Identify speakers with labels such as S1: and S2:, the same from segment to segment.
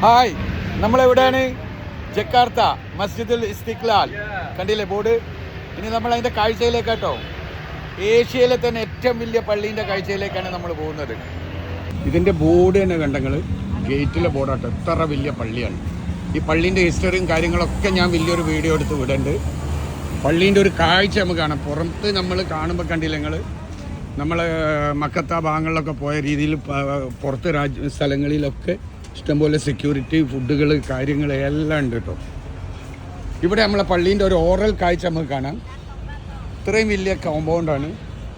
S1: Hi, നമ്മളെവിടെയാണ്? Jakarta മസ്ജിദുൽ Istiklal. കണ്ടില്ലേ board? ഇനി നമ്മൾ അതിൻ്റെ കാഴ്ചയിലേക്കാട്ടോ. ഏഷ്യയിലെ തന്നെ ഏറ്റവും വലിയ പള്ളീൻ്റെ കാഴ്ചയിലേക്കാണ് നമ്മൾ പോകുന്നത്. ഇതിൻ്റെ ബോർഡ് തന്നെ കണ്ടങ്ങൾ, ഗേറ്റിലെ ബോർഡാട്ടോ. എത്ര വലിയ പള്ളിയാണ്. ഈ പള്ളീൻ്റെ ഹിസ്റ്ററിയും കാര്യങ്ങളൊക്കെ ഞാൻ വലിയൊരു വീഡിയോ എടുത്ത് വിടുന്നുണ്ട്. പള്ളീൻ്റെ ഒരു കാഴ്ച നമുക്ക് കാണാം. പുറത്ത് നമ്മൾ കാണുമ്പോൾ കണ്ടില്ല നിങ്ങൾ, നമ്മൾ മക്കത്ത ഭാഗങ്ങളിലൊക്കെ പോയ രീതിയിൽ പുറത്ത് സ്ഥലങ്ങളിലൊക്കെ ഇഷ്ടംപോലെ സെക്യൂരിറ്റി, ഫുഡുകൾ, കാര്യങ്ങൾ എല്ലാം ഉണ്ട് കേട്ടോ. ഇവിടെ നമ്മളെ പള്ളീൻ്റെ ഒരു ഓറൽ കാഴ്ച നമുക്ക് കാണാം. ഇത്രയും വലിയ കോമ്പൗണ്ടാണ്.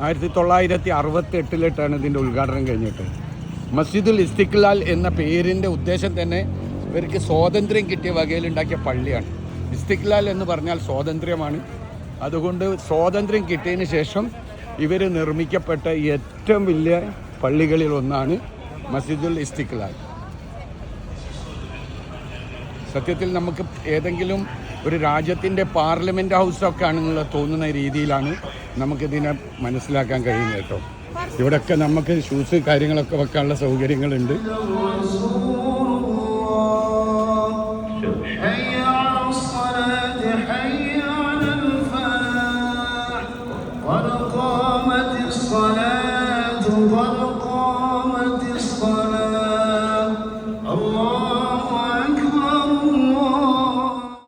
S1: 1968 ഇതിൻ്റെ ഉദ്ഘാടനം കഴിഞ്ഞിട്ട്. മസ്ജിദുൽ ഇസ്തിക്ലാൽ എന്ന പേരിൻ്റെ ഉദ്ദേശം തന്നെ ഇവർക്ക് സ്വാതന്ത്ര്യം കിട്ടിയ വകയിലുണ്ടാക്കിയ പള്ളിയാണ്. ഇസ്തിക്ലാൽ എന്ന് പറഞ്ഞാൽ സ്വാതന്ത്ര്യമാണ്. അതുകൊണ്ട് സ്വാതന്ത്ര്യം കിട്ടിയതിന് ശേഷം ഇവർ നിർമ്മിക്കപ്പെട്ട ഏറ്റവും വലിയ പള്ളികളിൽ ഒന്നാണ് മസ്ജിദുൽ ഇസ്തിക്ലാൽ. സത്യത്തിൽ നമുക്ക് ഏതെങ്കിലും ഒരു രാജ്യത്തിൻ്റെ പാർലമെൻറ്റ് ഹൗസൊക്കെ ആണെന്നുള്ള തോന്നുന്ന രീതിയിലാണ് നമുക്കിതിനെ മനസ്സിലാക്കാൻ കഴിയുന്നത് കേട്ടോ. ഇവിടെയൊക്കെ നമുക്ക് ഷൂസ് കാര്യങ്ങളൊക്കെ വെക്കാനുള്ള സൗകര്യങ്ങളുണ്ട്.
S2: قد قامت الصلاة